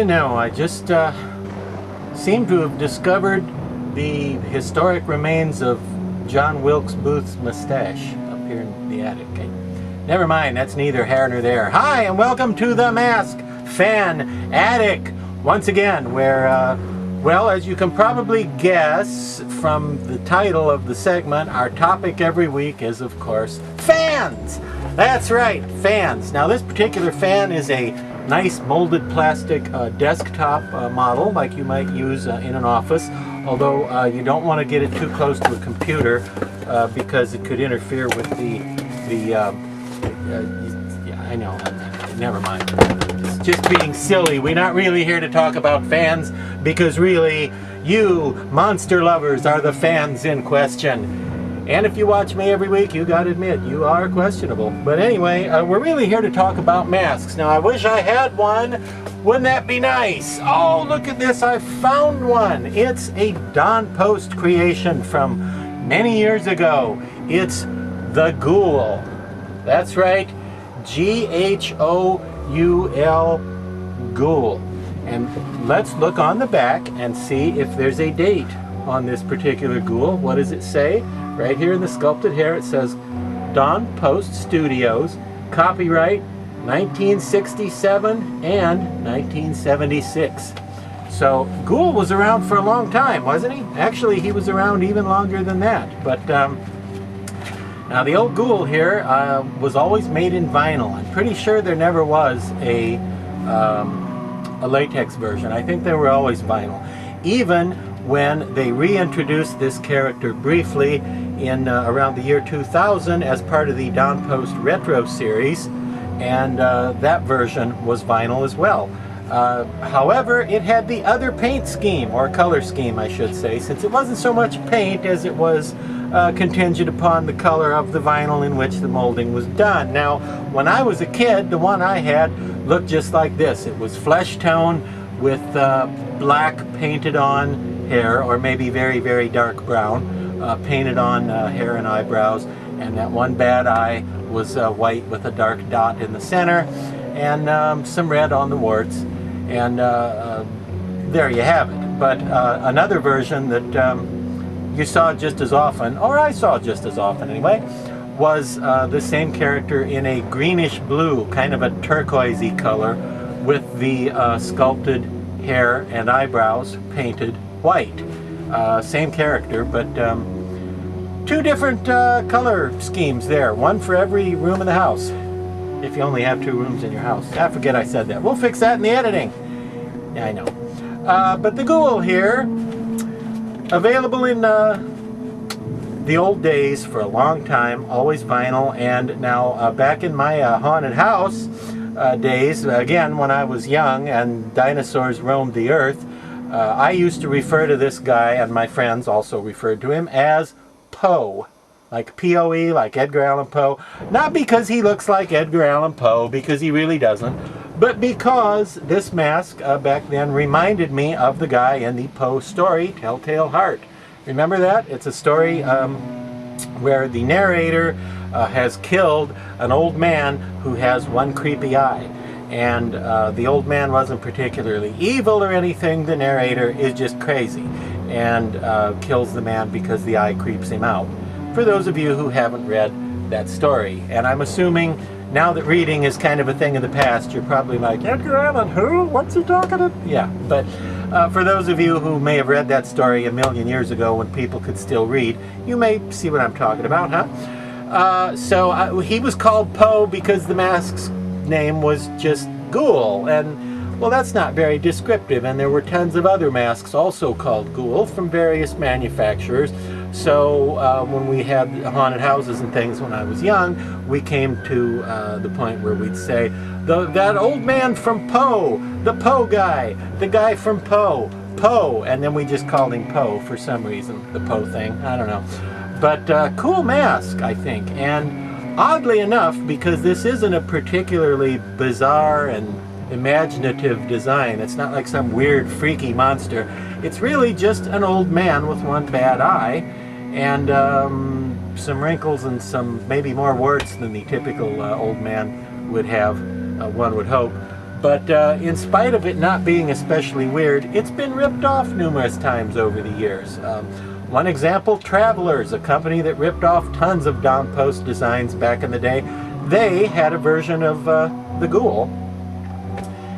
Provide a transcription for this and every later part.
you know, I just seem to have discovered the historic remains of John Wilkes Booth's mustache up here in the attic. Okay? Never mind, that's neither here nor there. Hi, and welcome to The Mask Fan Attic once again, where, well, as you can probably guess from the title of the segment, our topic every week is, of course, fans! That's right, fans. Now, this particular fan is a nice molded plastic desktop model like you might use in an office, although you don't want to get it too close to a computer because it could interfere with yeah, I know, never mind. Just being silly. We're not really here to talk about fans because really you monster lovers are the fans in question. And if you watch me every week, you gotta admit, you are questionable. But anyway, we're really here to talk about masks. Now, I wish I had one. Wouldn't that be nice? Oh, look at this, I found one. It's a Don Post creation from many years ago. It's the Ghoul. That's right, G-H-O-U-L, Ghoul. And let's look on the back and see if there's a date on this particular Ghoul. What does it say? Right here in the sculpted hair it says Don Post Studios, copyright 1967 and 1976. So Ghoul was around for a long time, wasn't he? Actually, he was around even longer than that. But now the old Ghoul here was always made in vinyl. I'm pretty sure there never was a latex version. I think they were always vinyl. Even when they reintroduced this character briefly in around the year 2000 as part of the Don Post Retro series, and that version was vinyl as well. However, it had the other paint scheme, or color scheme I should say, since it wasn't so much paint as it was contingent upon the color of the vinyl in which the molding was done. Now, when I was a kid, the one I had looked just like this. It was flesh tone with black painted on hair, or maybe very, very dark brown, painted on hair and eyebrows, and that one bad eye was white with a dark dot in the center, and some red on the warts, and there you have it. But another version that you saw just as often, or I saw just as often anyway, was the same character in a greenish blue, kind of a turquoisey color, with the sculpted hair and eyebrows painted white. Same character, but two different color schemes there. One for every room in the house, if you only have 2 rooms in your house. I forget I said that. We'll fix that in the editing. Yeah, I know. But the Ghoul here, available in the old days for a long time, always vinyl, and now back in my haunted house days, again when I was young and dinosaurs roamed the earth, I used to refer to this guy, and my friends also referred to him, as Poe. Like P-O-E, like Edgar Allan Poe. Not because he looks like Edgar Allan Poe, because he really doesn't, but because this mask back then reminded me of the guy in the Poe story, Telltale Heart. Remember that? It's a story where the narrator has killed an old man who has one creepy eye. And the old man wasn't particularly evil or anything. The narrator is just crazy and kills the man because the eye creeps him out. For those of you who haven't read that story, and I'm assuming now that reading is kind of a thing of the past, you're probably like, Edgar Allan who? What's he talking about? Yeah, but for those of you who may have read that story a million years ago when people could still read, you may see what I'm talking about, huh? So he was called Poe because the mask's name was just Ghoul, and well, that's not very descriptive, and there were tons of other masks also called Ghoul from various manufacturers. So when we had haunted houses and things when I was young, we came to the point where we'd say, that old man from Poe, the Poe guy, the guy from Poe, Poe, and then we just called him Poe for some reason, the Poe thing, I don't know. But cool mask, I think, and oddly enough, because this isn't a particularly bizarre and imaginative design, it's not like some weird freaky monster, it's really just an old man with one bad eye, and some wrinkles and some maybe more warts than the typical old man would have, one would hope. But in spite of it not being especially weird, it's been ripped off numerous times over the years. One example, Travelers, a company that ripped off tons of Don Post designs back in the day. They had a version of the Ghoul.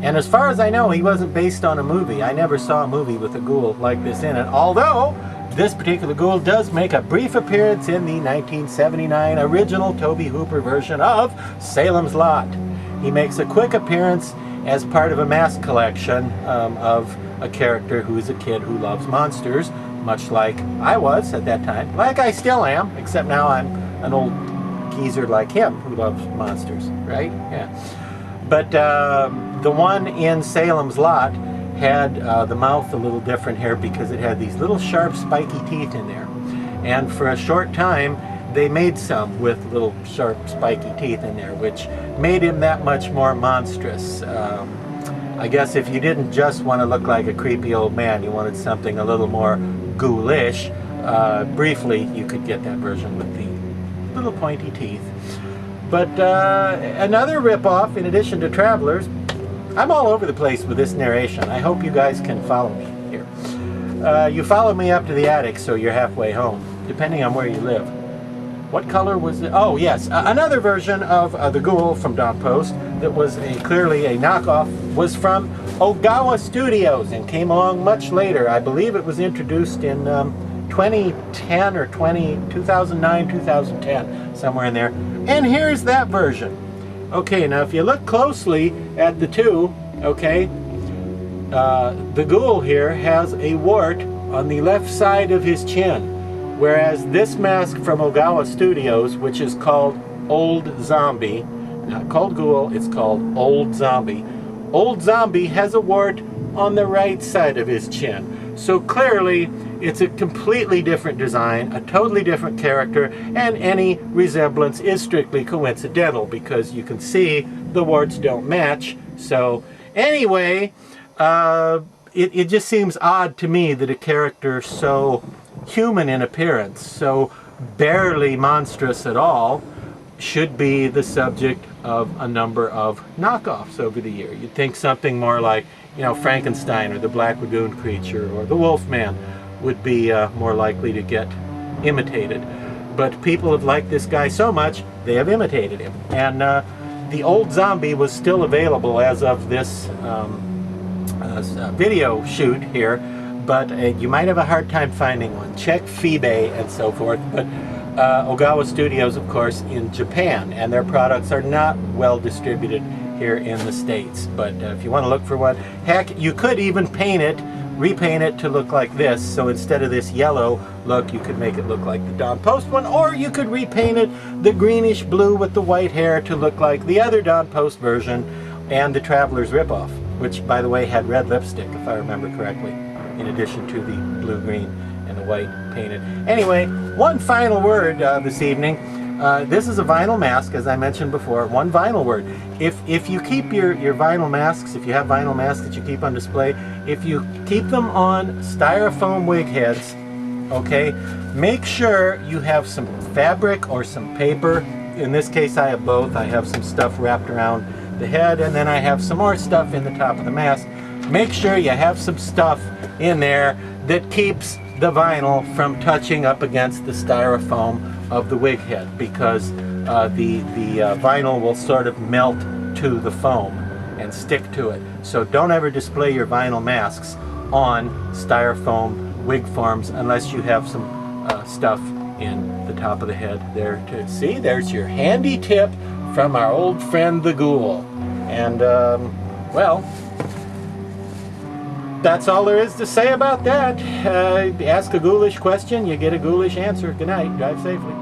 And as far as I know, he wasn't based on a movie. I never saw a movie with a Ghoul like this in it. Although, this particular Ghoul does make a brief appearance in the 1979 original Tobe Hooper version of Salem's Lot. He makes a quick appearance as part of a mask collection of a character who is a kid who loves monsters, much like I was at that time. Like I still am, except now I'm an old geezer like him who loves monsters, right? Yeah. But the one in Salem's Lot had the mouth a little different here because it had these little sharp spiky teeth in there. And for a short time they made some with little sharp spiky teeth in there, which made him that much more monstrous. I guess if you didn't just want to look like a creepy old man, you wanted something a little more ghoulish, briefly you could get that version with the little pointy teeth. But another ripoff, in addition to Travelers, I'm all over the place with this narration. I hope you guys can follow me here. You follow me up to the attic, so you're halfway home, depending on where you live. What color was it? Oh, yes. Another version of the Ghoul from Don Post that was clearly a knockoff was from Ogawa Studios and came along much later. I believe it was introduced in 2010 or 2009, 2010, somewhere in there. And here's that version. Okay, now if you look closely at the two, okay, the Ghoul here has a wart on the left side of his chin, whereas this mask from Ogawa Studios, which is called Old Zombie, not called Ghoul, it's called Old Zombie. Old Zombie has a wart on the right side of his chin. So clearly, it's a completely different design, a totally different character, and any resemblance is strictly coincidental because you can see the warts don't match. So anyway, it just seems odd to me that a character so human in appearance, so barely monstrous at all, should be the subject of a number of knockoffs over the year. You'd think something more like, you know, Frankenstein or the Black Lagoon creature or the Wolfman would be more likely to get imitated. But people have liked this guy so much, they have imitated him. And the Old Zombie was still available as of this video shoot here, but you might have a hard time finding one. Check Feebay and so forth. But Ogawa Studios, of course, in Japan, and their products are not well distributed here in the States. But if you want to look for one, heck, you could even paint it, repaint it to look like this. So instead of this yellow look, you could make it look like the Don Post one, or you could repaint it the greenish blue with the white hair to look like the other Don Post version and the Travelers ripoff, which, by the way, had red lipstick, if I remember correctly, in addition to the blue-green and the white painted. Anyway, one final word this evening. This is a vinyl mask, as I mentioned before. One vinyl word. If you keep your vinyl masks, if you have vinyl masks that you keep on display, if you keep them on styrofoam wig heads, okay, make sure you have some fabric or some paper. In this case, I have both. I have some stuff wrapped around the head, and then I have some more stuff in the top of the mask. Make sure you have some stuff in there that keeps the vinyl from touching up against the styrofoam of the wig head, because the vinyl will sort of melt to the foam and stick to it. So don't ever display your vinyl masks on styrofoam wig forms unless you have some stuff in the top of the head there to see. There's your handy tip from our old friend the Ghoul. And well, that's all there is to say about that. Ask a ghoulish question, you get a ghoulish answer. Good night. Drive safely.